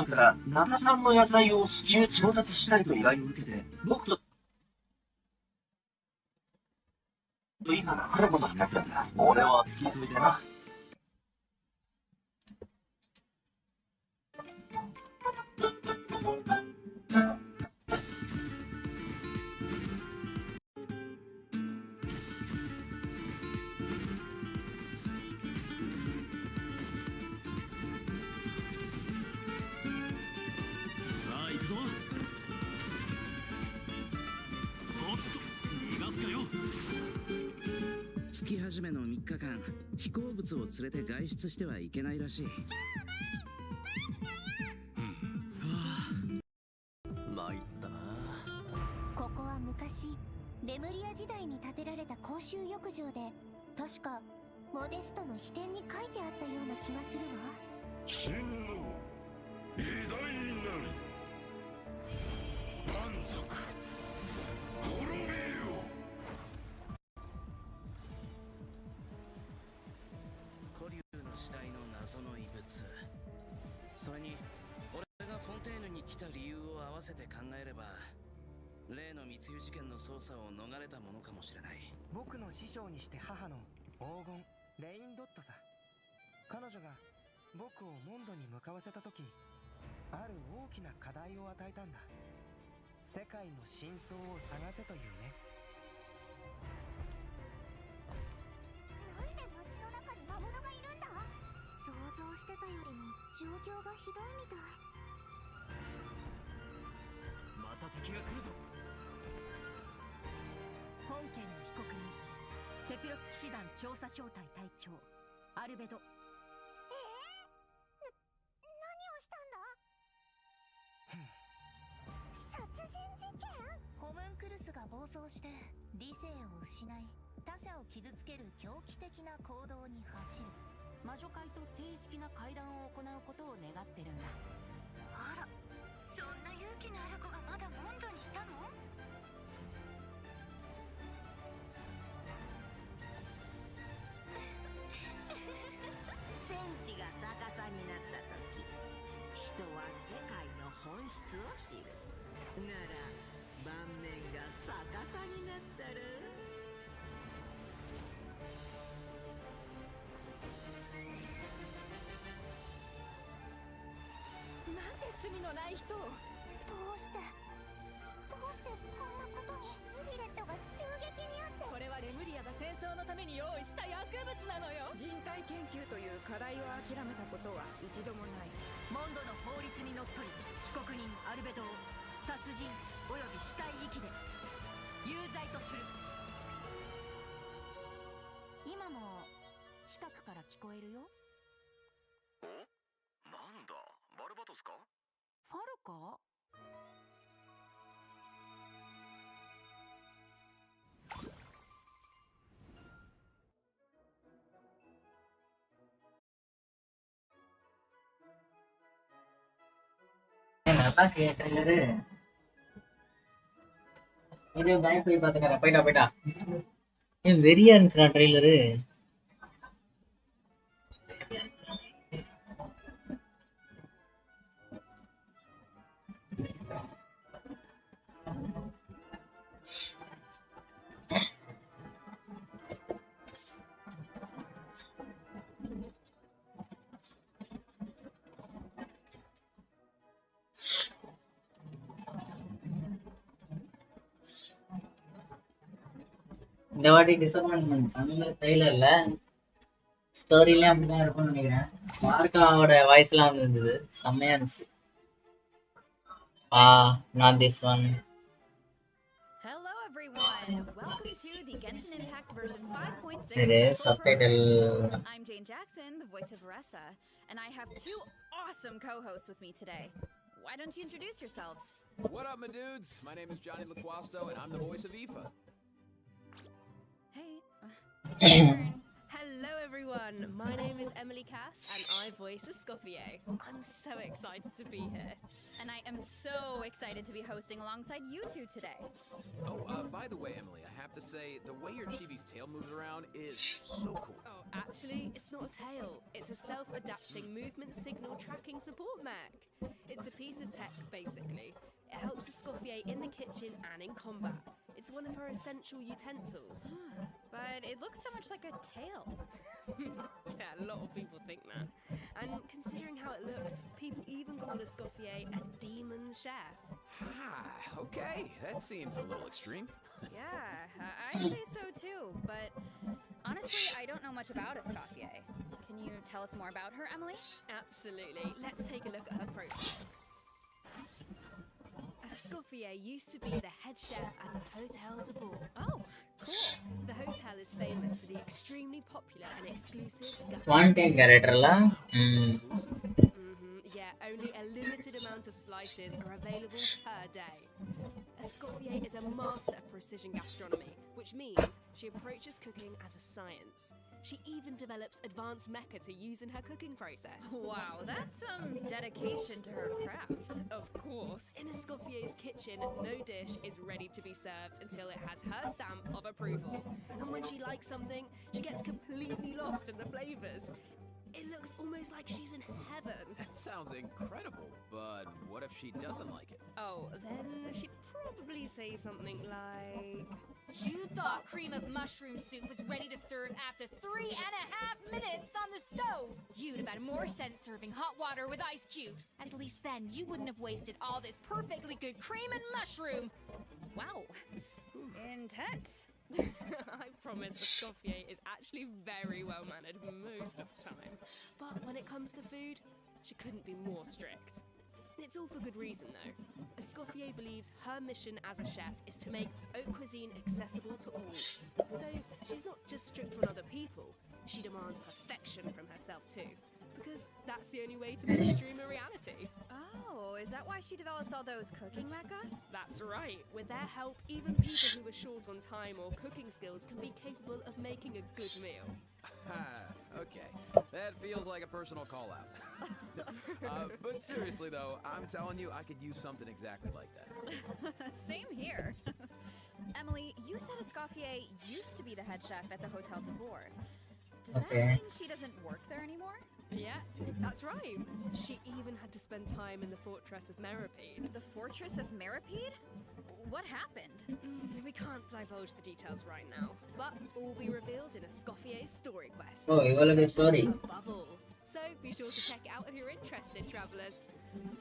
からナタさんの野菜を至急調達したいと依頼を受けて、僕と今が来ることになったんだ。俺は付き添いでな。月始めの3日間、飛行物を連れて外出してはいけないらしい。参ったな。ここは昔レムリア時代に建てられた公衆浴場で、確かモデストの秘典に書いてあったような気がするわ。真の偉大なり満足滅びよ。古竜の時代の謎の遺物、それに俺がフォンテーヌに来た理由を合わせて考えれば、例の密輸事件の捜査を逃れたものかもしれない。僕の師匠にして母の黄金レインドットさ。彼女が僕をモンドに向かわせた時、ある大きな課題を与えたんだ。世界の真相を探せというね。なんで街の中に魔物がいるんだ？想像してたよりも状況がひどいみたい。また敵が来るぞ。本件の被告人、セピロス騎士団調査小隊隊長アルベド。何をしたんだ？殺人事件？ホムンクルスが暴走して理性を失い、他者を傷つける狂気的な行動に走る。魔女会と正式な会談を行うことを願ってるんだ。あら、そんな勇気のある子がまだモンドにいたの？天地が逆さになった時、人は世界の本質を知る。なら盤面が逆さになったら、なぜ罪のない人を。どうしてこんなことに？ヴィレットが襲撃にあって。これはレムリアが戦争のために用意した薬物なのよ。人体研究という課題を諦めたことは一度もない。モンドの法律にのっとり、被告人アルベドを殺人および死体遺棄で有罪とする。今も近くから聞こえるよ。お、なんだ、バルバトスか？ファルか？நல்லா trailer. இது bank போய் பாத்துக்கறேன். போயிட்டா ஏன் வெறியா இருந்துச்சுடா ட்ரெய்லரு. இந்த வாட்டி டிசப்பாயின்மெண்ட் அந்த ட்ரெய்லர்ல ஸ்டோரியிலே அப்படிதான் இருக்கும்னு நினைக்கிறேன். மார்க்காவோட வாய்ஸ்லாம் இருந்தது, செம்மையா இருந்துச்சு. Not this one. Hello everyone, welcome to the Genshin Impact version 5.6. It is subtitle. I'm Jane Jackson, the voice of Ressa, and I have two awesome co-hosts with me today. Why don't you introduce yourselves? What up, my dudes? My name is Johnny LaQuasto, and I'm the voice of Aoife. Hey. Hello everyone, my name is Emily Cass and I voice Escoffier. I'm so excited to be here. And I am so excited to be hosting alongside you two today. Oh, by the way, Emily, I have to say, the way your chibi's tail moves around is so cool. Oh, actually, it's not a tail. It's a self-adapting movement signal tracking support mech. It's helps Escoffier in the kitchen and in combat. It's one of her essential utensils. But it looks so much like a tail. Yeah, a lot of people think that. And considering how it looks, people even call Escoffier a demon chef. Ah, okay. That seems a little extreme. Yeah, I'd say so too. But honestly, I don't know much about Escoffier. Can you tell us more about her, Emily? Absolutely. Let's take a look at her profile. Escoffier used to be the head chef at the Hotel de Bourg. Oh, cool. The hotel is famous for the extremely popular and exclusive Content character la. Yeah, only a limited amount of slices are available per day. Escoffier is a master of precision gastronomy, which means she approaches cooking as a science. She even develops advanced mecha to use in her cooking process. Wow, that's some dedication to her craft. Of course, in Escoffier's kitchen, no dish is ready to be served until it has her stamp of approval. And when she likes something, she gets completely lost in the flavors. It looks almost like she's in heaven. That sounds incredible, but what if she doesn't like it? Oh, then she'd probably say something like... You thought cream of mushroom soup was ready to serve after 3.5 minutes on the stove. You'd have had more sense serving hot water with ice cubes. At least then you wouldn't have wasted all this perfectly good cream and mushroom. Wow, intense. I promise Escoffier is actually very well mannered most of the time. But when it comes to food, she couldn't be more strict. It's all for good reason though. Escoffier believes her mission as a chef is to make haute cuisine accessible to all. So she's not just strict on other people, she demands perfection from herself too. Because that's the only way to make a dream a reality. Oh, is that why she develops all those cooking mecha? That's right. With their help, even people who are short on time or cooking skills can be capable of making a good meal. Okay, that feels like a personal call-out. But seriously though, I'm telling you, I could use something exactly like that. Same here. Emily, you said Escoffier used to be the head chef at the Hotel de Bourg. Does that mean she doesn't work there anymore? Yeah, that's right. She even had to spend time in the Fortress of Meripede. The Fortress of Meripede? What happened? We can't divulge the details right now, but all will be revealed in Escoffier's story quest. Oh, evolve story. Above all. So be sure to check it out if you're interested, travellers.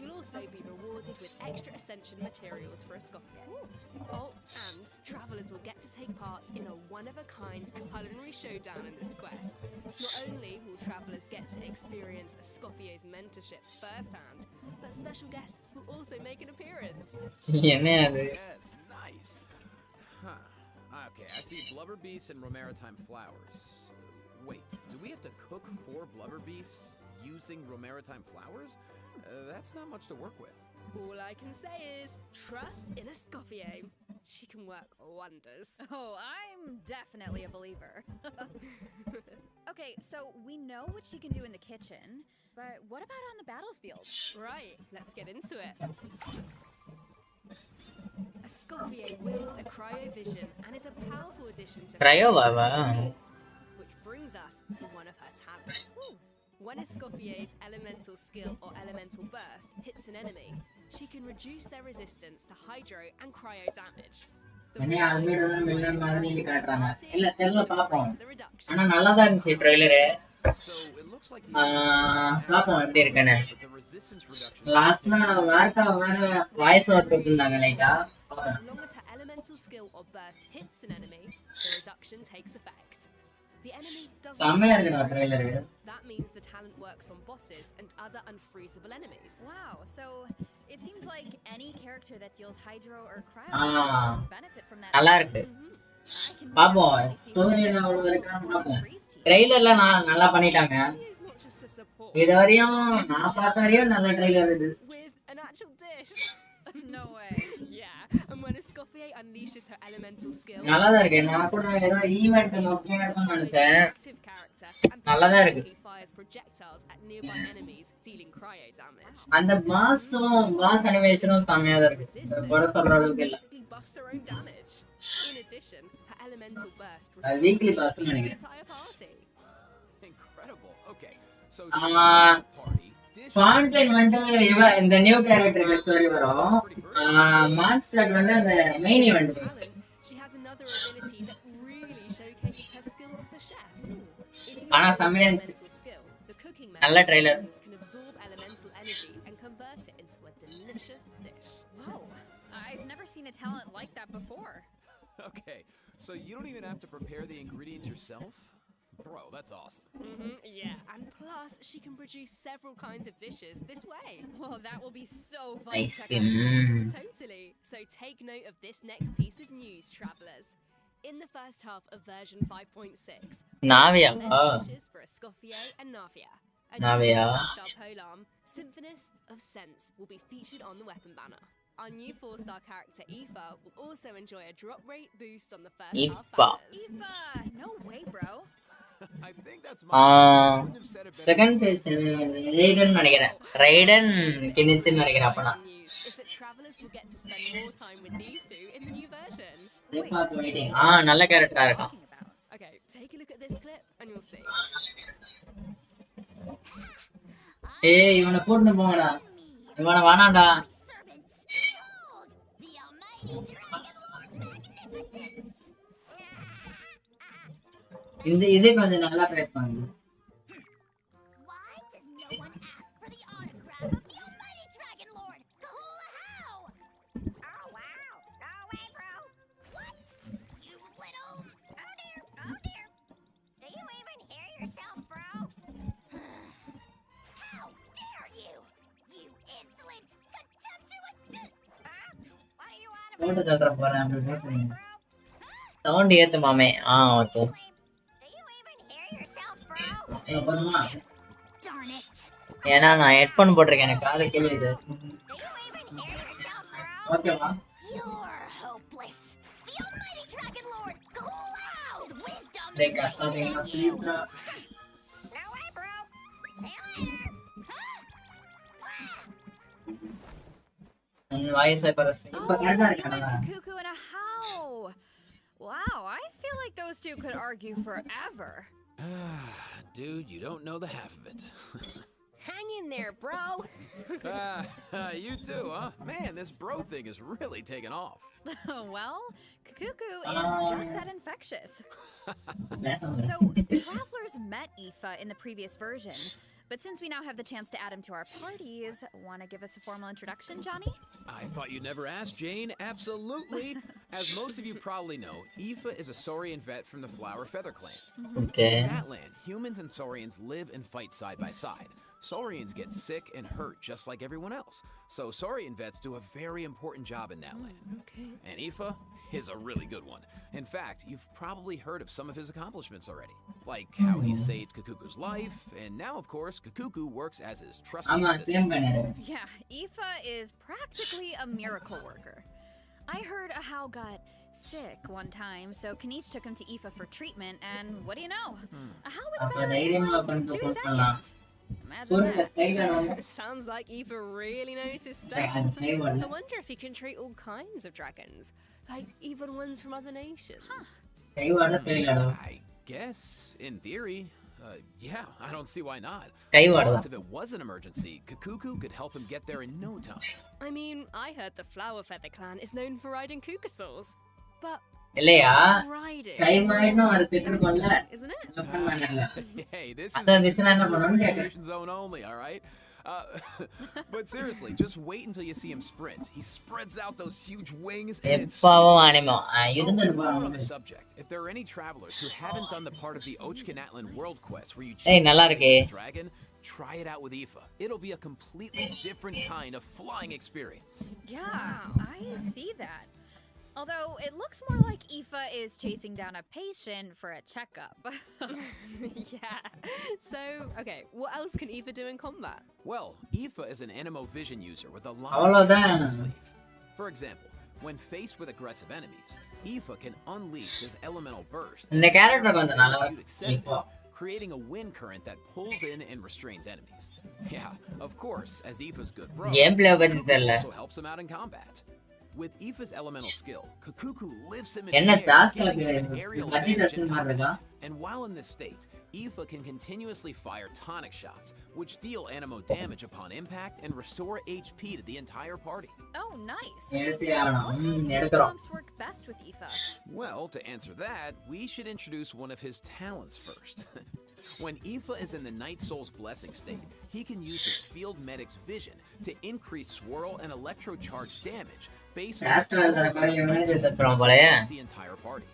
You'll also be rewarded with extra ascension materials for Escoffier. Oh, and travellers will get to take part in a one-of-a-kind culinary showdown in this quest. Not only will travellers get to experience Escoffier's mentorship firsthand, but special guests will also make an appearance. Yes, nice. Huh. Okay, I see blubber beasts and romaritime flowers. Wait, do we have to cook 4 blubber beasts using romaritime flowers? That's not much to work with. All I can say is, trust in Escoffier. She can work wonders. Oh, I'm definitely a believer. Okay, so we know what she can do in the kitchen, but what about on the battlefield? Right, let's get into it. Escoffier wields a cryovision and is a powerful addition to Cryo Baba. Which brings us to one of her talents. When Escoffier's elemental skill or elemental burst hits an enemy, she can reduce their resistance to hydro and cryo damage. என்ன ஆல்மேட் தான் Miller மாதிரி காட்டுறாங்க. இல்ல தெரியல பாப்போம். ஆனா நல்லா தான் இருந்துச்சு ட்ரைலர். பாப்போம் எப்படி இருக்குன்னு. லாஸ்ட்ல வார்க்கா வேற வாய்ஸ் ஓவர் கொடுத்திருந்தாங்க லைட்டா. As long as her elemental skill or burst hits an enemy, the reduction takes effect. The enemy doesn't. செமையா இருக்குடா trailer. That means the talent works on bosses and other unfreezable enemies. Wow, so it seems like any character that deals hydro or cryo benefit from that. நல்லா இருக்கு. பாப்போம் ஸ்டோரியில அவ்வளவு இருக்கான்னு பாப்போம். ட்ரைலர்ல நல்லா பண்ணிட்டாங்க. இது வரையும் நான் பார்த்த வரையும் நல்ல ட்ரைலர் இது. With an actual dish. No way. Yeah, and when Escoffier unleashes her elemental skill. நல்லா தான் இருக்கு. நான் கூட ஏதோ ஈவென்ட் நோக்கியா இருக்கும்னு நினைச்சேன். நல்லா தான் இருக்கு. Fires projectiles at nearby enemies, dealing cryo damage. அந்த பாஸ் அனிமேஷனும் செமையா தான் இருக்கு. குறை சொல்ற அளவுக்கு இல்ல. Buffs her own damage. In addition, her elemental burst weekly boss நினைக்கிறேன். Incredible. Okay. So party Fountain வந்து இந்த நியூ கேரக்டருக்கு ஸ்டோரி வரும். மான்ஸ்டர் வந்து அந்த main event based. She has another ability that really showcases her skills as a chef. ஆனா செமையா நல்ல trailer. Can absorb elemental energy and convert it into a delicious dish. Wow, I've never seen a talent like that before. Okay, so you don't even have to prepare the ingredients yourself? Bro, that's awesome. Yeah, and plus she can produce several kinds of dishes this way. Well, that will be so fun. I to see. check out. Totally. So take note of this next piece of news, travelers. In the first half of version 5.6, Navia. dishes for Escoffier and Navia. A Navia. new 4-star polearm, Symphonist of Sense, will be featured on the weapon banner. Our new 4-star character Aoife will also enjoy a drop rate boost on the first half banners. Aoife, no way, bro. I think that's my second phase Raiden நினைக்கிறேன். Raiden Genshin நினைக்கிறேன் அப்பனா. Is that travelers will get to spend more time with these two in the new version. waiting. நல்ல கேரக்டரா இருக்கும். Okay, take a look at this clip and you'll see. ஏய் இவனை போட்டு போங்கடா. இவனை வேணாம்டா. இது கொஞ்சம் நல்லா பேசுவாங்க. போட்டு தள்ளுற போறேன் அப்படி பேசுறீங்க. சவுண்ட் ஏத்து மாமே. ஓகே. ஏன்னா நான் ஹெட்போன் போட்டிருக்கேன், எனக்கு காது கேளுது. ஓகேவா? Cuckoo and a how? Wow, I feel like those two could argue forever. Dude, you don't know the half of it. Hang in there, bro. You too, huh? Man, this bro thing is really taking off. Well, Cuckoo is just that infectious. So, travelers met Aoife in the previous version, but since we now have the chance to add him to our parties, want to give us a formal introduction, Johnny? I thought you never asked, Jane. Absolutely. As most of you probably know, Aoife is a Saurian vet from the Flower Feather Clan. Okay. In that land, humans and Saurians live and fight side by side. Saurians get sick and hurt just like everyone else. So Saurian vets do a very important job in that land. Okay. And Aoife is a really good one. In fact, you've probably heard of some of his accomplishments already. Like how he saved Kakuku's life, and now, of course, Kakuku works as his trusty assistant. Yeah, Aoife is practically a miracle worker. I heard Ahau got sick one time, so Kanish took him to Aoife for treatment, and what do you know? Ahau was better in 2 seconds. Sounds like Aoife really knows his stuff. I wonder if he can treat all kinds of dragons, like even ones from other nations. I guess, in theory, yeah, I don't see why not. Plus, if it was an emergency, Kakuku could help him get there in no time. I mean, I heard the Flower Feather Clan is known for riding Kukasaurs, but இல்லையா time riding, ஆயிடும் அது set பண்ணல isn't it? Open பண்ணல Hey, this அதான் is Thisna என்ன பண்ணனும் கேக்குறேன் conversation zone only, all right? But seriously, just wait until you see him sprint. He spreads out those huge wings. And it's எப்பவும் அனிமோ இருந்துட்டு While we're on போறாங்க the subject, if there are any travelers who haven't done the part of the Ochkanatlan World Quest where you ஏய் chase நல்லா the இருக்கே dragon, try it out with Aoife. It'll be a completely different kind of flying experience. Yeah, I see that. Although it looks more like Aoife is chasing down a patient for a checkup. Yeah. So, okay, what else can Aoife do in combat? Well, Aoife is an Animo Vision user with a lot அவ்வளவுதான். of tricks up his sleeve. For example, when faced with aggressive enemies, Aoife can unleash his elemental burst, இந்த character கொஞ்சம் நல்லா you'd accept இப்போ it, creating a wind current that pulls in and restrains enemies. Yeah, of course, as Aoife's good bro, game play பத்தி Kakuku தெரியல also helps him out in combat. With Aoife's elemental skill, Kakuku lifts him in என்ன the air, task giving him இருக்கு an aerial budget advantage in மாதிரி இருக்கா combat. And while in this state, Aoife can continuously fire tonic shots, which deal animo damage upon impact and restore HP to the entire party. Oh, nice. எடுத்தே ஆகணும் What எடுக்கிறோம் comps work best with Aoife? Well, to answer that, we should introduce one of his talents first. When Aoife is in the Night Soul's Blessing state, he can use his Field Medic's vision to increase swirl and electrocharge damage based on the entire party.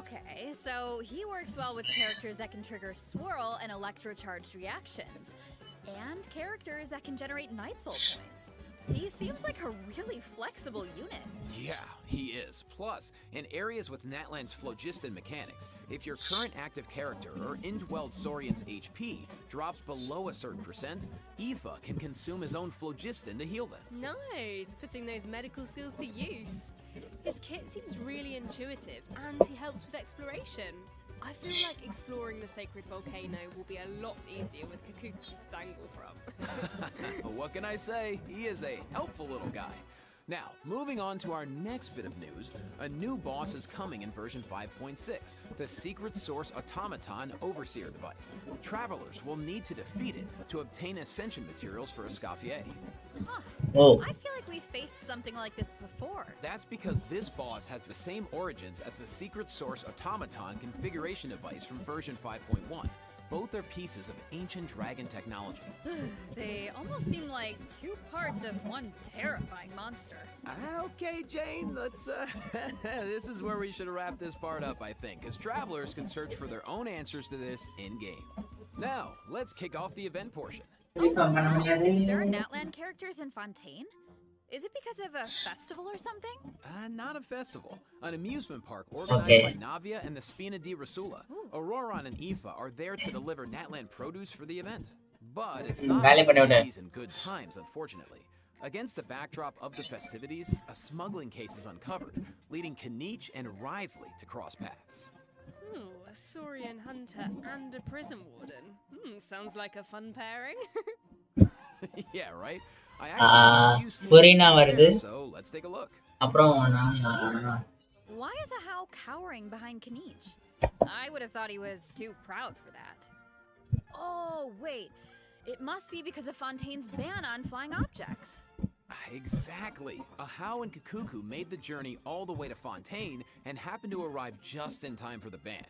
Okay, so he works well with characters that can trigger swirl and electrocharged reactions, and characters that can generate Night Soul points. He seems like a really flexible unit. Yeah, he is. Plus, in areas with Natlan's phlogiston mechanics, if your current active character or indwelled Saurian's HP drops below a certain percent, Aoife can consume his own phlogiston to heal them. Nice, putting those medical skills to use. His kit seems really intuitive, and he helps with exploration. I feel like exploring the sacred volcano will be a lot easier with Kakuku to dangle from. What can I say? He is a helpful little guy. Now, moving on to our next bit of news, a new boss is coming in version 5.6, the Secret Source Automaton Overseer device. Travelers will need to defeat it to obtain ascension materials for Escoffier. Huh. Oh. I feel like we've faced something like this before. That's because this boss has the same origins as the Secret Source Automaton configuration device from version 5.1. Both are pieces of ancient dragon technology. They almost seem like two parts of one terrifying monster. Okay, Jane, let's, this is where we should wrap this part up, I think, as travelers can search for their own answers to this in-game. Now, let's kick off the event portion. There are Natlan characters in Fontaine? Is it because of a festival or something? Not a festival. An amusement park organized by Navia and the Spina di Rasula. Auroron and Aoife are there to deliver Natlan produce for the event. But it's not activities in good times, unfortunately. Against the backdrop of the festivities, a smuggling case is uncovered, leading Kanich and Risley to cross paths. Ooh, a Saurian hunter and a prison warden. Sounds like a fun pairing. Yeah, right? I actually there, so let's take a look. Why is a How cowering behind Kanich? I would have thought he was too proud for that. Oh, wait. It must be because of Fontaine's ban on flying objects. Exactly. Ahau and Kakuku made the journey all the way to Fontaine and happened to arrive just in time for the ban.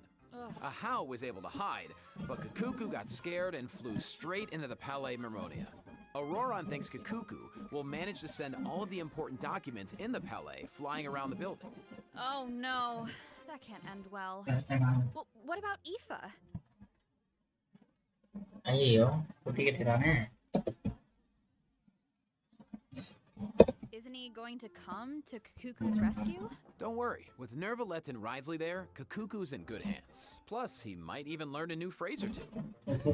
Ahau was able to hide, but Kakuku got scared and flew straight into the Palais Mermonia. Auroron thinks Kakuku will manage to send all of the important documents in the Palais flying around the building. Oh no, that can't end well. Well, what about Aoife? Isn't he going to come to Kakuku's rescue? Don't worry, with Nervalet and Risley there, Kakuku's in good hands. Plus, he might even learn a new phrase or two.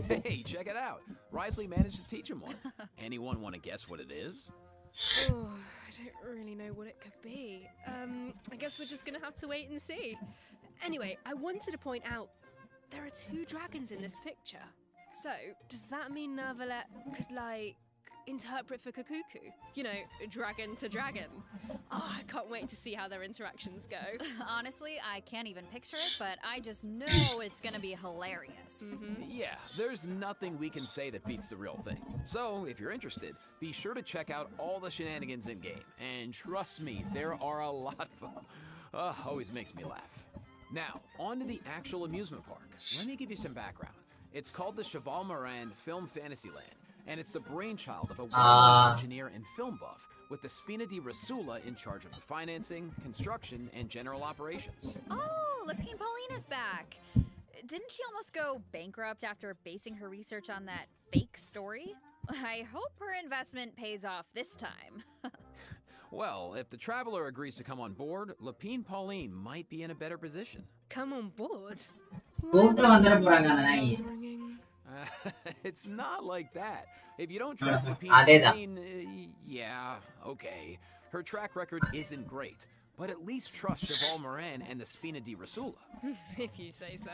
Hey, check it out. Risley managed to teach him one. Anyone want to guess what it is? Oh, I don't really know what it could be. I guess we're just gonna have to wait and see. Anyway, I wanted to point out there are two dragons in this picture. So, does that mean Nervalet could, like, interpret for Kakuku? You know, dragon to dragon. Oh, I can't wait to see how their interactions go. Honestly, I can't even picture it, but I just know it's gonna be hilarious. Yeah, there's nothing we can say that beats the real thing. So, if you're interested, be sure to check out all the shenanigans in-game. And trust me, there are a lot of them. Always makes me laugh. Now, on to the actual amusement park. Let me give you some background. It's called the Cheval Moran Film Fantasyland, and it's the brainchild of a well-known engineer and film buff, with the Spina di Rasula in charge of the financing, construction, and general operations. Oh, Lapine Pauline is back. Didn't she almost go bankrupt after basing her research on that fake story? I hope her investment pays off this time. Well, if the traveler agrees to come on board, Lapine Pauline might be in a better position. Come on board? It's not like that. If you don't trust Lapine Pauline, yeah, okay. Her track record isn't great, but at least trust Cheval Moran and the Spina di Rasula. If you say so.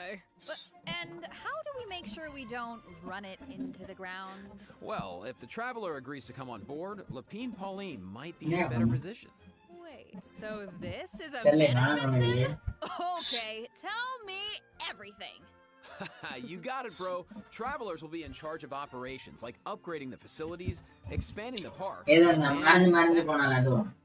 And how do we make sure we don't run it into the ground? Well, if the traveler agrees to come on board, Lapine Pauline might be in a better position. Wait, So this is a Tell me, management man. sim? Okay, tell me everything. You got it, bro. Travelers will be in charge of operations like upgrading the facilities, expanding the park.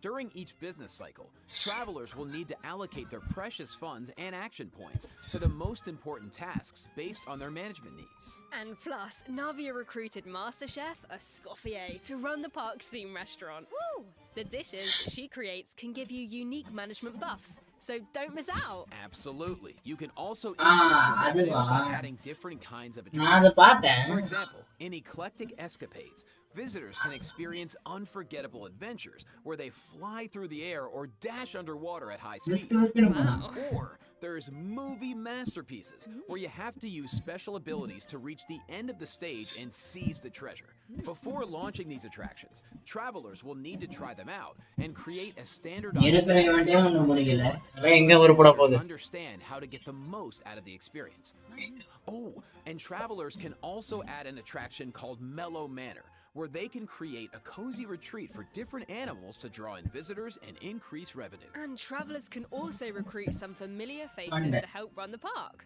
During each business cycle, travelers will need to allocate their precious funds and action points to the most important tasks based on their management needs. And plus, Navia recruited Master Chef Escoffier to run the park's theme restaurant. Woo! The dishes she creates can give you unique management buffs, so don't miss out. Absolutely. You can also increase your revenue by adding different kinds of attractions. For example, in Eclectic Escapades, visitors can experience unforgettable adventures where they fly through the air or dash underwater at high speeds. Wow. Or there's movie masterpieces where you have to use special abilities to reach the end of the stage and seize the treasure. Before launching these attractions, travelers will need to try them out and create a standardized strategy to understand how to get the most out of the experience. Oh, and travelers can also add an attraction called Mellow Manor, where they can create a cozy retreat for different animals to draw in visitors and increase revenue. And travelers can also recruit some familiar faces to help run the park.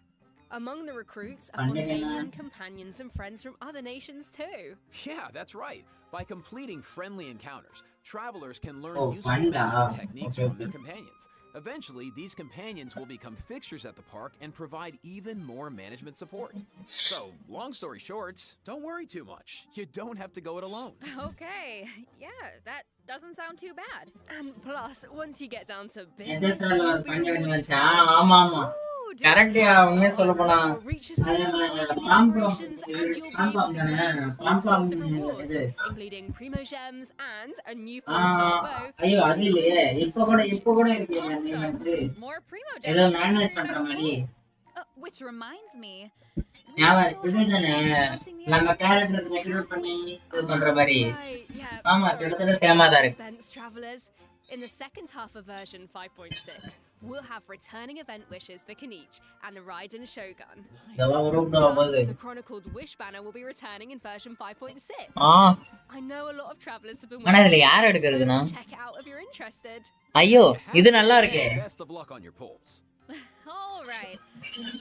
Among the recruits are Fontanian companions and friends from other nations too. Yeah, that's right. By completing friendly encounters, travelers can learn useful management techniques from their companions. Eventually, these companions will become fixtures at the park and provide even more management support. So, long story short, don't worry too much. You don't have to go it alone. Okay, yeah, that doesn't sound too bad. And plus, once you get down to business, correct உண்மையை சொல்ல போனா including primo gems and a new ஐயோ அது இல்லையே இப்ப கூட இருக்கு ஏதோ மேனேஜ் பண்ற மாதிரி which reminds me இதுதானே நம்ம கேரக்டர் ரெக்ரூட் பண்ணி இது பண்ற மாதிரி ஆமா கிட்டத்தட்ட சேமா தான் இருக்கு. In the second half of version 5.6, we'll have returning event wishes for Kenichi and the Raiden Shogun. Plus, the chronicled wish banner will be returning in version 5.6. I know a lot of travelers have been waiting, so check it out if you're interested. ஐயோ இது நல்லா இருக்கே. Best of luck on your polls. All right.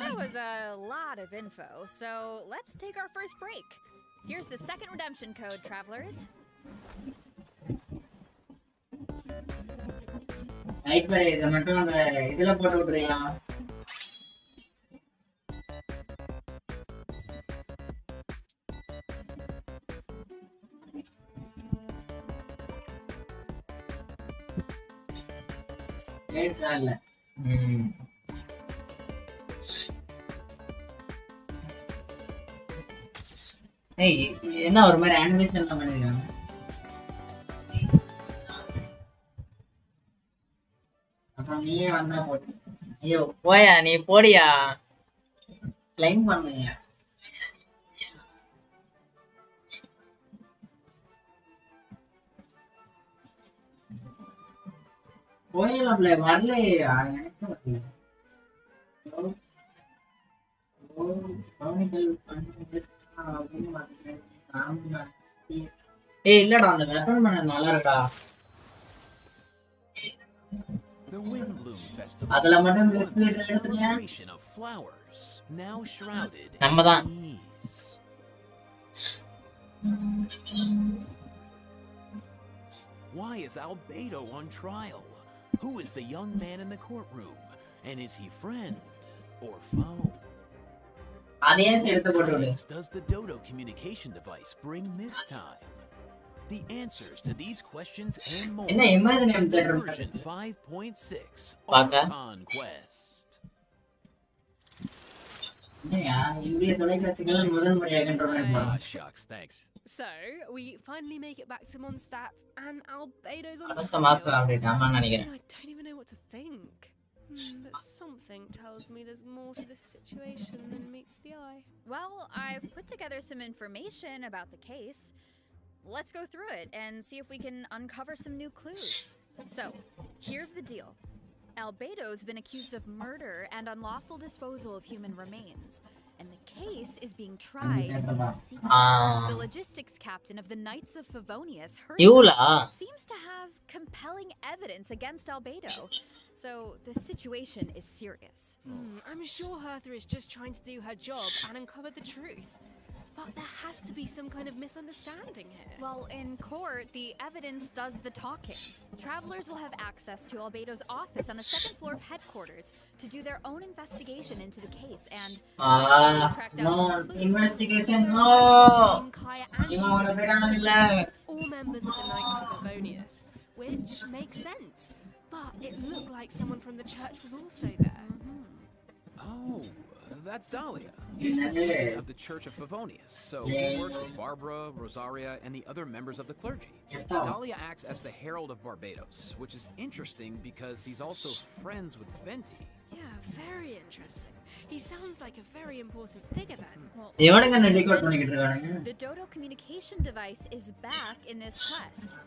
That was a lot of info. So, let's take our first break. Here's the second redemption code, travelers. Light பரே இத மட்டும் அந்த இதல போட்டு விடுறியா லைட் சால்ல ஏய் என்ன ஒரு மாதிரி அனிமேஷன் எல்லாம் பண்ணிருக்காங்க நீயே வந்தா போடு ஐயோ போயா நீ போடியா கிளைம் பண்ணுங்க போயலாம்ல வரலையா எனக்கு வரல ஏய் இல்லடா அந்த வெப்பன் பண்ண நல்லா இருக்கா The Windbloom Festival, அதுல மட்டும் celebration of flowers, now shrouded நம்மதான் in ease. Why is Albedo on trial? Who is the young man in the courtroom? And is he friend or foe? What tidings does the Dodo communication device bring this time? The answers to these questions and more in version 5.6 of Conquest. Shucks, thanks. So, we finally make it back to Mondstadt, and Albedo's on I don't even know what to think. But something tells me there's more to this situation than meets the eye. Well, I've put together some information about the case. Let's go through it and see if we can uncover some new clues. So, here's the deal. Albedo's been accused of murder and unlawful disposal of human remains. and the case is being tried in secret. The logistics captain of the Knights of Favonius heard seems to have compelling evidence against Albedo. So the situation is serious. I'm sure Hertha is just trying to do her job and uncover the truth. But there has to be some kind of misunderstanding here. Well, in court, the evidence does the talking. Travelers will have access to Albedo's office on the second floor of headquarters to do their own investigation into the case and no investigation, no. All members of the Knights of Favonius, which makes sense. But it looked like someone from the church was also there. Oh, that's Dahlia. He's the dean of the Church of Favonius, so he works with Barbara, Rosaria, and the other members of the clergy. Dahlia acts as the herald of Barbados, which is interesting because he's also friends with Venti. Yeah, very interesting. He sounds like a very important figure then. Well, the Dodo communication device is back in this quest.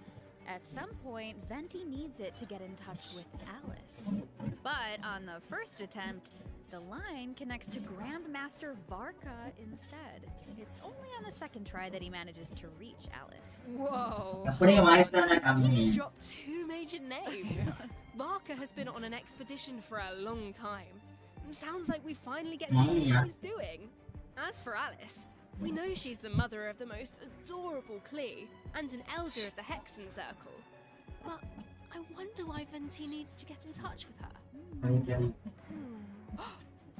At some point, Venti needs it to get in touch with Alice. But on the first attempt, the line connects to Grandmaster Varka instead. It's only on the second try that he manages to reach Alice. Whoa! He just dropped two major names. Varka has been on an expedition for a long time. Sounds like we finally get to hear what he's doing. As for Alice, we know she's the mother of the most adorable Klee and an elder of the Hexen Circle. But I wonder why Venti needs to get in touch with her.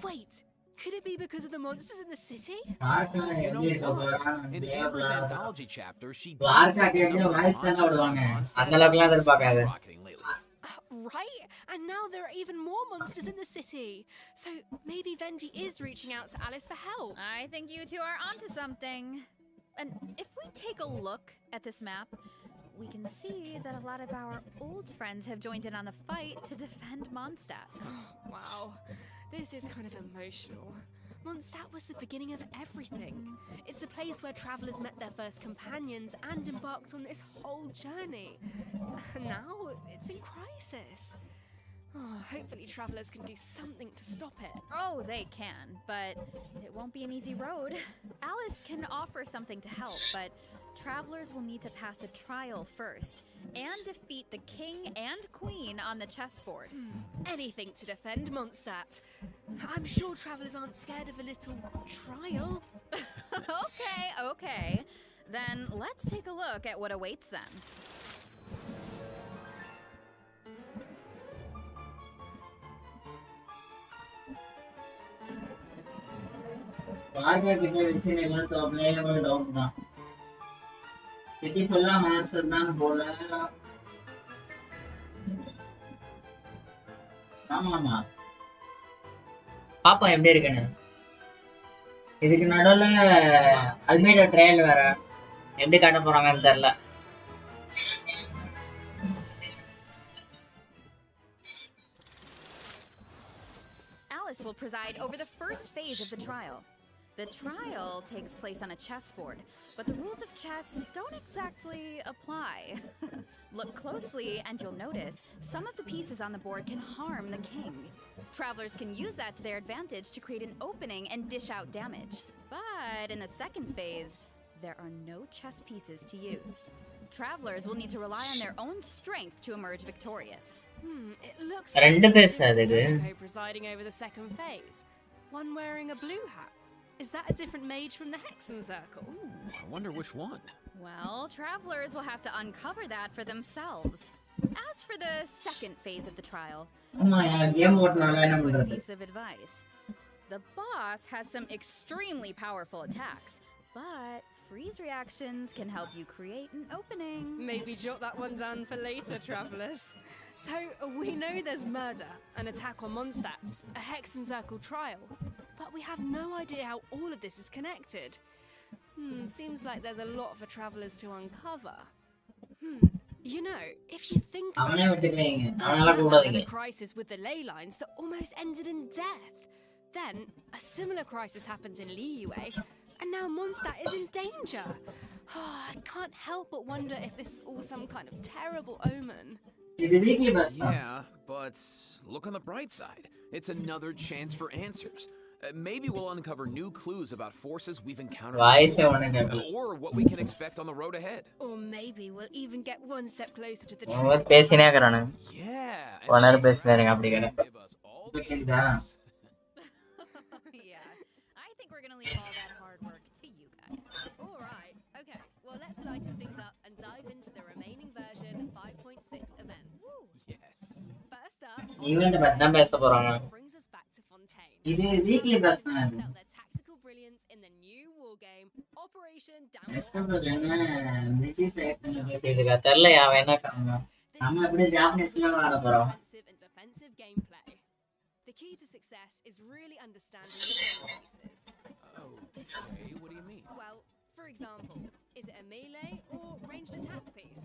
Wait, could it be because of the monsters in the city? You know what? In Amber's anthology chapter, she right? And now there are even more monsters in the city. So maybe Venti is reaching out to Alice for help. I think you two are onto something. And if we take a look at this map, we can see that a lot of our old friends have joined in on the fight to defend Mondstadt. Wow, this is kind of emotional. Mondstadt was the beginning of everything. It's the place where travelers met their first companions and embarked on this whole journey. And now it's in crisis. Oh, hopefully travelers can do something to stop it. Oh, they can, but it won't be an easy road. Alice can offer something to help, but travelers will need to pass a trial first and defeat the king and queen on the chessboard. Anything to defend Mondstadt. I'm sure travelers aren't scared of a little trial. Okay. Then let's take a look at what awaits them. City full of maths தான் போல. ஆமாமா. பாப்பா எப்படி இருக்குன்னு. இதுக்கு நடுவுல Almeida trial வேற. எப்படி காட்ட போறாங்கன்னு தெரியல. Alice will preside over the first phase of the trial. The trial takes place on a chessboard, but the rules of chess don't exactly apply. Look closely and you'll notice some of the pieces on the board can harm the king. Travelers can use that to their advantage to create an opening and dish out damage. But in the second phase, there are no chess pieces to use. Travelers will need to rely on their own strength to emerge victorious. It looks like Doko presiding over the second phase. One wearing a blue hat. Is that a different mage from the Hexen Circle? Ooh, I wonder which one. Well, travelers will have to uncover that for themselves. As for the second phase of the trial, a quick piece of advice. The boss has some extremely powerful attacks, but freeze reactions can help you create an opening. Maybe jot that one down for later, travelers. So, we know there's murder, an attack on Mondstadt, a Hexen Circle trial, but we have no idea how all of this is connected. Seems like there's a lot for travelers to uncover. You know, if you think about it, there's a crisis with the ley lines that almost ended in death. Then, a similar crisis happened in Liyue, and now Mondstadt is in danger. I can't help but wonder if this is all some kind of terrible omen. Yeah, but look on the bright side. It's another chance for answers. Maybe we'll uncover new clues about forces we've encountered Voice before, அவனுக்கு or what we can expect on the road ahead. Or maybe we'll even get one step closer to the our truth. பேசினே இருக்கறானே Yeah. ஒன்னால பேசினாருங்க அப்படி கேட்டா ஓகேடா Yeah, I think we're gonna leave all that hard work to you guys. All right. Okay. Well, let's lighten things up and dive into the remaining version 5.6 events. Yes. First up, event பத்தி தான் பேச போறாங்க brings us back to Fontaine. இது weekly bus தான் Test இது out their tactical brilliance in the new war game, Operation எஸ்கபர் என்ன British ஆக்சன்ல பேசிட்டு இருக்கா தெரியல அவன் என்ன காரணம் நம்ம அப்படியே ஜாப்பனீஸ்ல ஆட போறோம் Offensive and defensive gameplay. The key to success is really understanding the game pieces. Okay, what do you mean? Well, for example, is it a melee or ranged attack piece?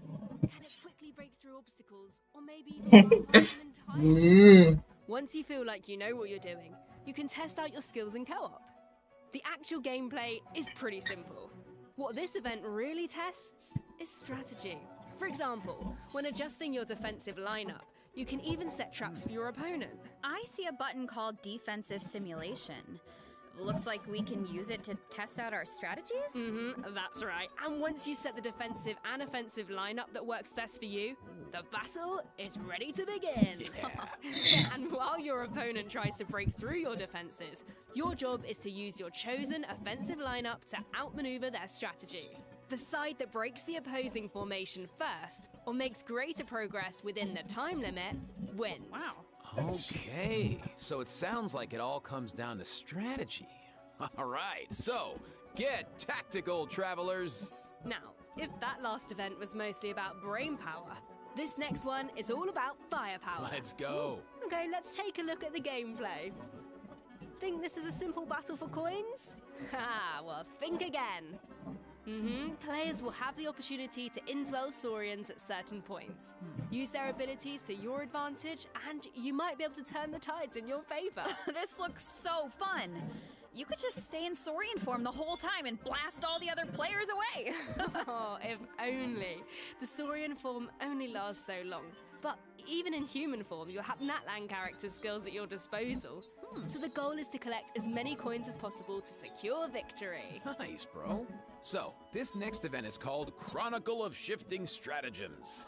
Can it quickly break through obstacles or maybe even bypass them entirely? Once you feel like you know what you're doing, you can test out your skills in co-op. The actual gameplay is pretty simple. What this event really tests is strategy. For example, when adjusting your defensive lineup, you can even set traps for your opponent. I see a button called Defensive Simulation. Looks like we can use it to test out our strategies? That's right. And once you set the defensive and offensive lineup that works best for you, the battle is ready to begin. Yeah. And while your opponent tries to break through your defenses, your job is to use your chosen offensive lineup to outmaneuver their strategy. The side that breaks the opposing formation first or makes greater progress within the time limit wins. Wow. Okay, so it sounds like it all comes down to strategy. All right, so get tactical, travelers. Now, if that last event was mostly about brain power, this next one is all about firepower. Let's go. Okay, let's take a look at the gameplay. Think this is a simple battle for coins? Ha, well, think again. Players will have the opportunity to indwell Saurians at certain points. Use their abilities to your advantage, and you might be able to turn the tides in your favor. This looks so fun. You could just stay in Saurian form the whole time and blast all the other players away. Oh, if only. The Saurian form only lasts so long. But even in human form, you'll have Natlan character skills at your disposal. So the goal is to collect as many coins as possible to secure victory. Nice, bro. So, this next event is called Chronicle of Shifting Stratagems.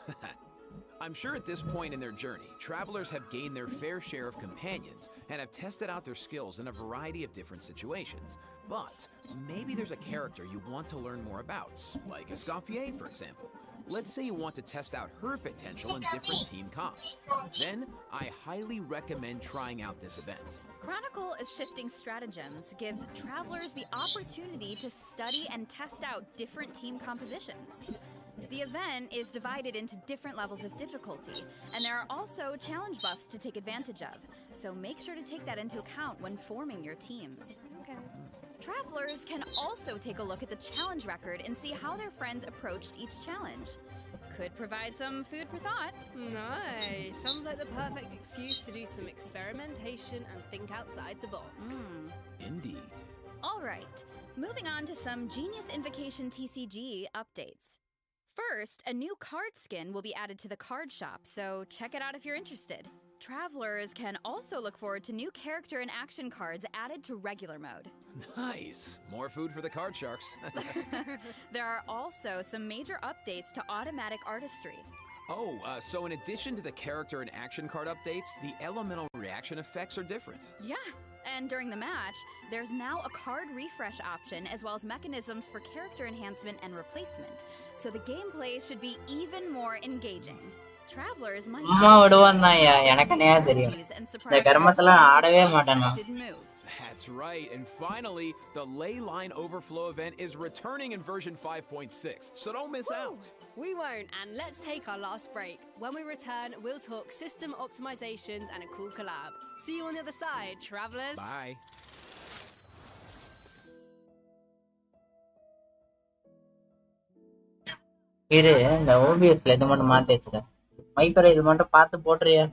I'm sure at this point in their journey, travelers have gained their fair share of companions and have tested out their skills in a variety of different situations. But maybe there's a character you want to learn more about, like Escoffier, for example. Let's say you want to test out her potential in different team comps. Then, I highly recommend trying out this event. Chronicle of Shifting Stratagems gives travelers the opportunity to study and test out different team compositions. The event is divided into different levels of difficulty, and there are also challenge buffs to take advantage of, so make sure to take that into account when forming your teams. Okay. Travelers can also take a look at the challenge record and see how their friends approached each challenge. Could provide some food for thought. Nice. Sounds like the perfect excuse to do some experimentation and think outside the box. Indeed. All right, moving on to some Genius Invocation TCG updates. First, a new card skin will be added to the card shop, so check it out if you're interested. Travelers can also look forward to new character and action cards added to regular mode. Nice. More food for the card sharks. There are also some major updates to automatic artistry. Oh, so in addition to the character and action card updates, the elemental reaction effects are different. Yeah, and during the match, there's now a card refresh option as well as mechanisms for character enhancement and replacement, so the gameplay should be even more engaging. Travelers might அம்மா விடுவான் தான் எனக்கு என்ன தெரியும் இந்த கர்மத்தெல்லாம் ஆடவே மாட்டேன் நான் That's right, and finally, the ley line overflow event is returning in version 5.6, so don't miss out. We won't, and let's take our last break. When we return, we'll talk system optimizations and a cool collab. See you on the other side, travelers. Bye. இரு இந்த ஓபிஎஸ்ல இது மட்டும் மாத்தி வச்சிரு wiper இது மட்டும் பார்த்து போட்டுறியா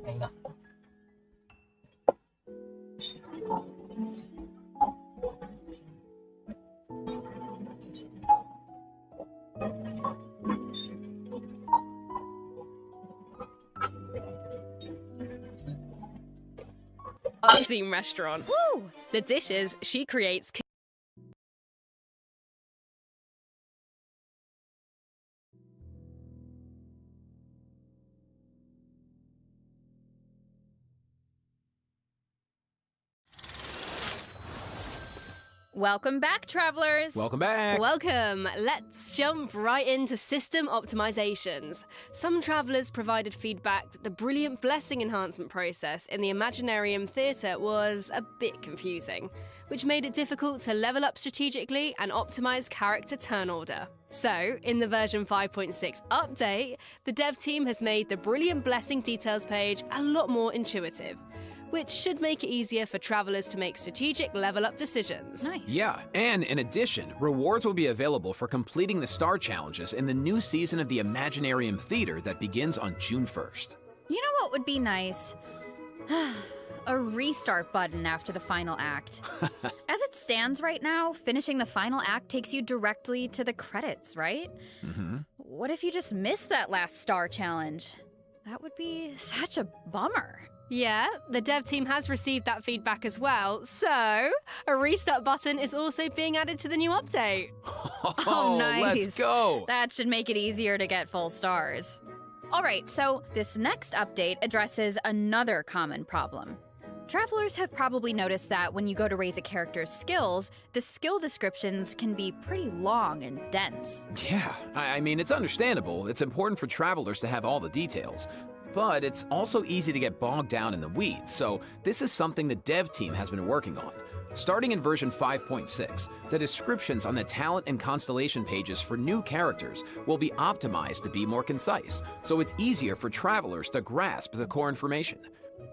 Venga. Palace-themed restaurant. Woo! The dishes she creates. Welcome back, travelers. Welcome back. Welcome. Let's jump right into system optimizations. Some travelers provided feedback that the brilliant blessing enhancement process in the Imaginarium Theatre was a bit confusing, which made it difficult to level up strategically and optimize character turn order. So, in the version 5.6 update, the dev team has made the brilliant blessing details page a lot more intuitive, which should make it easier for travelers to make strategic level-up decisions. Nice. Yeah, and in addition, rewards will be available for completing the star challenges in the new season of the Imaginarium Theater that begins on June 1st. You know what would be nice? A restart button after the final act. As it stands right now, finishing the final act takes you directly to the credits, right? Mm-hmm. What if you just missed that last star challenge? That would be such a bummer. Yeah, the dev team has received that feedback as well, so a restart button is also being added to the new update. Oh, nice. Let's go. That should make it easier to get full stars. All right, so this next update addresses another common problem. Travelers have probably noticed that when you go to raise a character's skills, the skill descriptions can be pretty long and dense. Yeah, I mean, it's understandable. It's important for travelers to have all the details. But it's also easy to get bogged down in the weeds, so this is something the dev team has been working on. Starting in version 5.6, the descriptions on the talent and constellation pages for new characters will be optimized to be more concise, so it's easier for travelers to grasp the core information.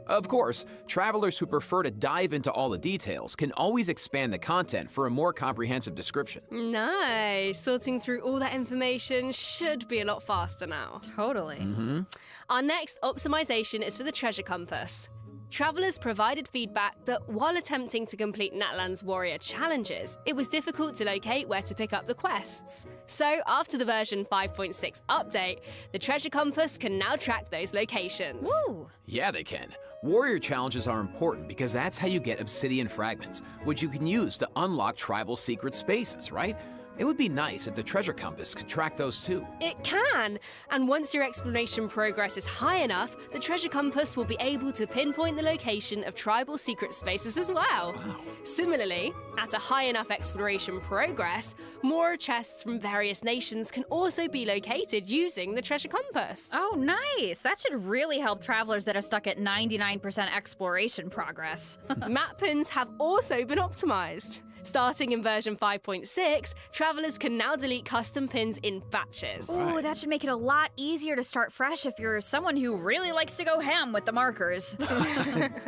Of course, travelers who prefer to dive into all the details can always expand the content for a more comprehensive description. Nice. Sorting through all that information should be a lot faster now. Totally. Mm-hmm. Our next optimization is for the treasure compass. Travelers provided feedback that while attempting to complete Natlan's warrior challenges, it was difficult to locate where to pick up the quests. So, after the version 5.6 update, the treasure compass can now track those locations. Woo! Yeah, they can. Warrior challenges are important because that's how you get obsidian fragments, which you can use to unlock tribal secret spaces, right? It would be nice if the treasure compass could track those too. It can! And once your exploration progress is high enough, the treasure compass will be able to pinpoint the location of tribal secret spaces as well. Wow. Similarly, at a high enough exploration progress, more chests from various nations can also be located using the treasure compass. Oh, nice. That should really help travelers that are stuck at 99% exploration progress. Map pins have also been optimized. Starting in version 5.6, travelers can now delete custom pins in batches. Ooh, that should make it a lot easier to start fresh if you're someone who really likes to go ham with the markers.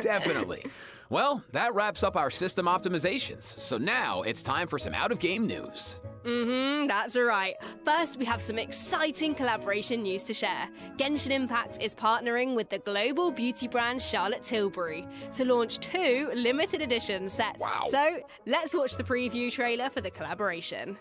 Definitely. Well, that wraps up our system optimizations. So now it's time for some out-of-game news. That's right. First, we have some exciting collaboration news to share. Genshin Impact is partnering with the global beauty brand Charlotte Tilbury to launch 2 limited edition sets. Wow. So, let's watch the preview trailer for the collaboration.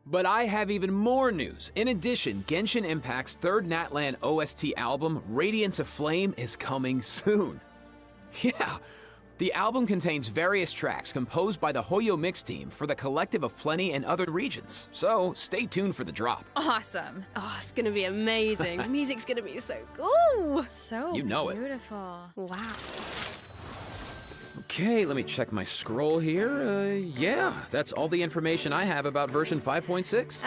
But I have even more news. In addition, Genshin Impact's third Natlan OST album, Radiance of Flame, is coming soon. Yeah, the album contains various tracks composed by the Hoyo Mix team for the Collective of Plenty and other regions, so stay tuned for the drop. Awesome. Oh, it's gonna be amazing. The music's gonna be so cool. So You know it. beautiful. Wow. Okay, let me check my scroll here. Yeah, that's all the information I have about version 5.6.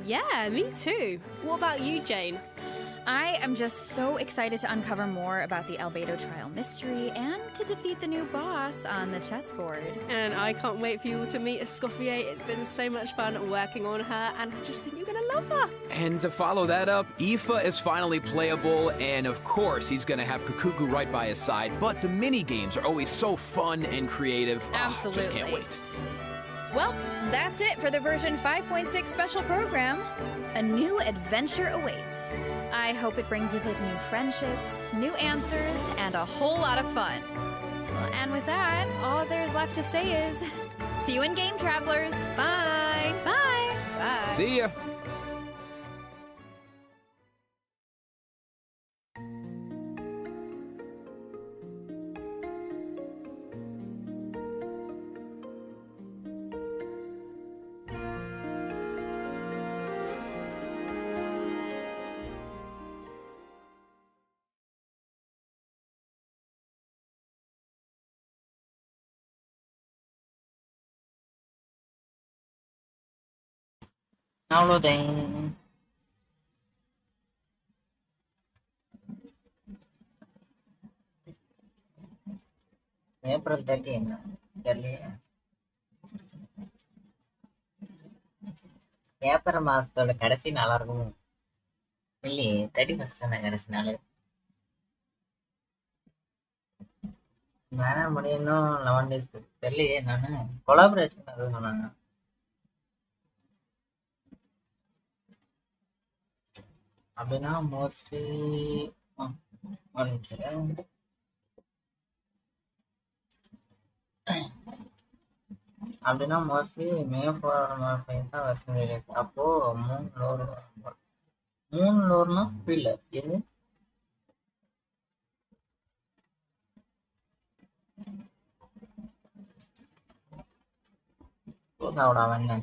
Yeah, me too. What about you, Jane? I am just so excited to uncover more about the Albedo trial mystery and to defeat the new boss on the chessboard. And I can't wait for you all to meet Escoffier. It's been so much fun working on her, and I just think you're gonna love her. And to follow that up, Aoife is finally playable, and of course he's gonna have Kukuku right by his side, but the mini games are always so fun and creative. Absolutely. Just can't wait. Well, that's it for the version 5.6 special program. A new adventure awaits. I hope it brings with it new friendships, new answers, and a whole lot of fun. And with that, all there's left to say is, see you in game, travelers. Bye. Bye. Bye. See ya. Downloading. April 13. April மாசத்தோட கடைசி நாளா இருக்கும் இல்லையே 31 தான் கடைசி நாள். வேணாம் முடியும் 11 days தெரியலையே. நானு கொலாபரேஷன் அது சொன்னாங்க. அப்படின்னா மோஸ்ட்லி ஒரு நிமிஷம். அப்படின்னா மோஸ்ட்லி மே 4 தான் வெர்ஷன் ரிலீஸ். அப்போ 3 லோர்னா புரியல எது போதாவிடா வண்ண.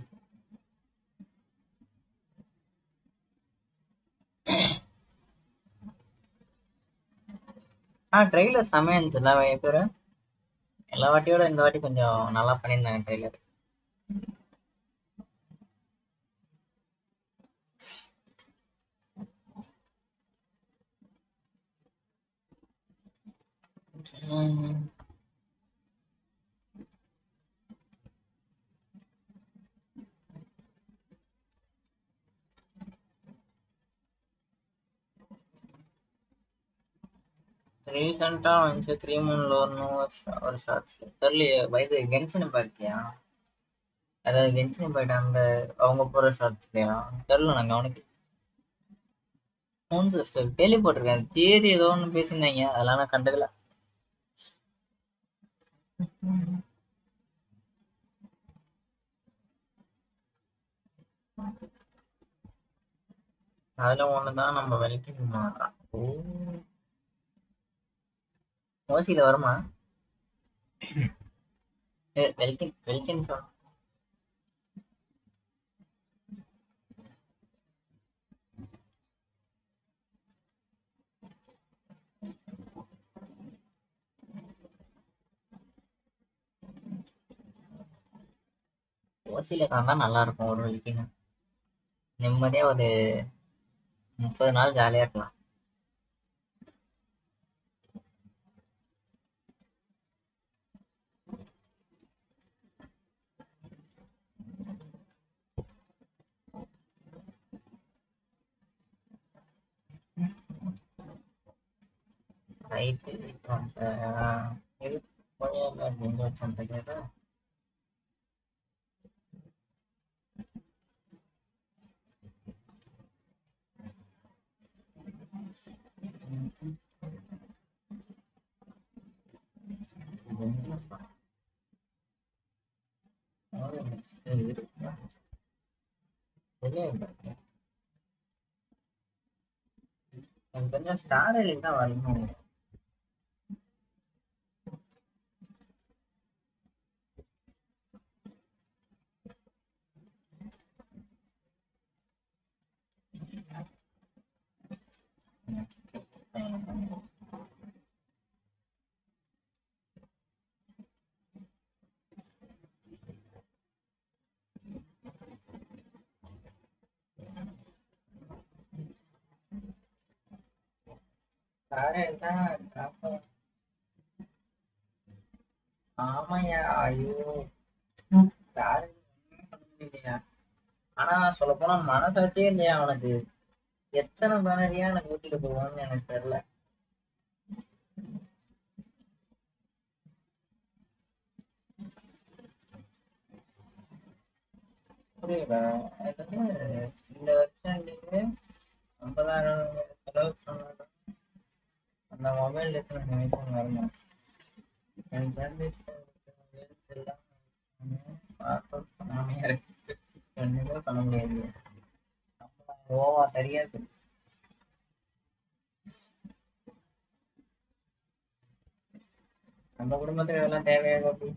ட்ரெய்லர் செமையா இருந்துச்சு எல்லா பேரு. எல்லா வாட்டியோட இந்த வாட்டி கொஞ்சம் நல்லா பண்ணியிருந்தாங்க ட்ரெய்லர். ரீசெண்டா வந்துச்சு 3 லோர்னு ஒரு ஷார்ட்ஸ் தெரியலையே. வயது கென்ஷன் பார்த்தியா? அதாவது கென்ஷன் போயிட்டு அந்த அவங்க போற ஷார்ட்ஸ் இல்லையா தெரியல. நான் கவனிக்க சிஸ்டர் கேள்விப்பட்டிருக்கேன். தியரி ஏதோ ஒன்று பேசியிருந்தாங்க, அதெல்லாம் நான் கண்டுக்கல. அதுல ஒண்ணுதான் நம்ம வெல்கின் மாட்டான். ஓசியில வருமா? வெல்கின் சொல்ல ஓசியில தான் நல்லா இருக்கும். ஒரு வெல்கின் நிம்மதியா ஒரு 30 நாள் ஜாலியா இருக்கலாம். ரைட்டு அந்த இது அந்த கேட்டா கொஞ்சம் ஸ்டார் எலிட் தான் வரணும். ஆமாய்யா, ஐயோ யாரு இல்லையா? ஆனா சொல்ல போனா மனசாட்சியே இல்லையா அவனுக்கு? எத்தனை பேனரியா எனக்கு ஊத்திட்டு போவான்னு எனக்கு தெரியல. புரியல. அது வந்து இந்த வருஷம் நீங்க 50,000 செலவு பண்ணாலும் அந்த மொபைல் எத்தனை நிமிஷம் வரணும்? என் ஃப்ரெண்டு எல்லாம் பாஸ்போர்ட் பண்ணாமையா இருக்கு. ஒண்ணுமே பண்ண முடியாது. ஓவா தெரியாது. நம்ம குடும்பத்துக்கு இதெல்லாம் தேவையா கோபி?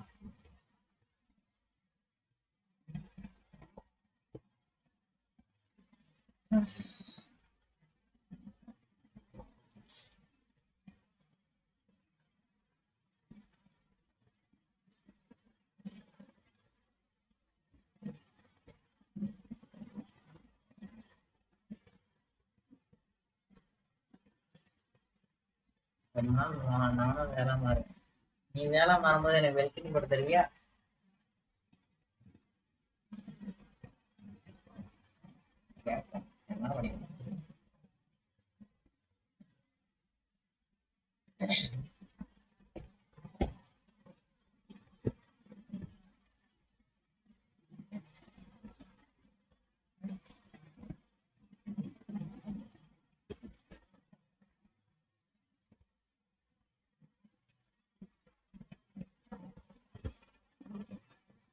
ஒரு நாள் நானும் வேலை மாறேன். நீ வேலை மாறும்போது எனக்கு வெல்கம் போட்டு தருவியா? கேட்பேன். என்ன பண்ணிக்கலாம்?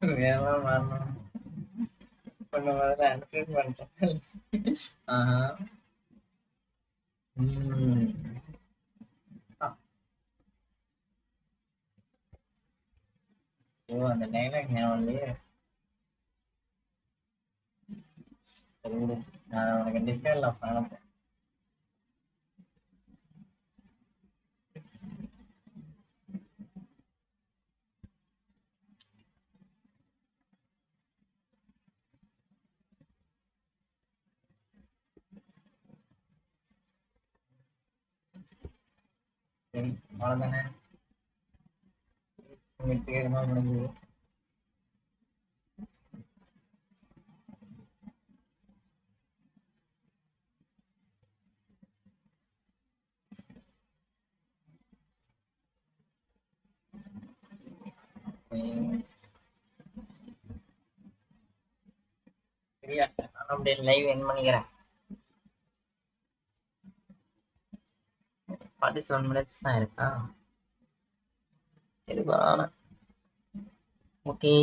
வேலை மாறணும். கொஞ்சம் முதல்ல அன்ஃப்ரெண்ட் பண்ணிட்டேன். ஆஹா. ஓ, அந்த டைலாக் ஞாபகம் இல்லையே. சரி விடு. நான் உனக்கு டிஸ்கவுண்ட்ல அனுப்புறேன். சரி, அவ்வளோதானே? வெற்றிகரமா முடிஞ்சது. சரியா? நான் அப்படியே லைவ் என் பண்ணிக்கிறேன். 47 minutes தான் இருக்கா? சரி, பரவாயில்ல. ஓகே.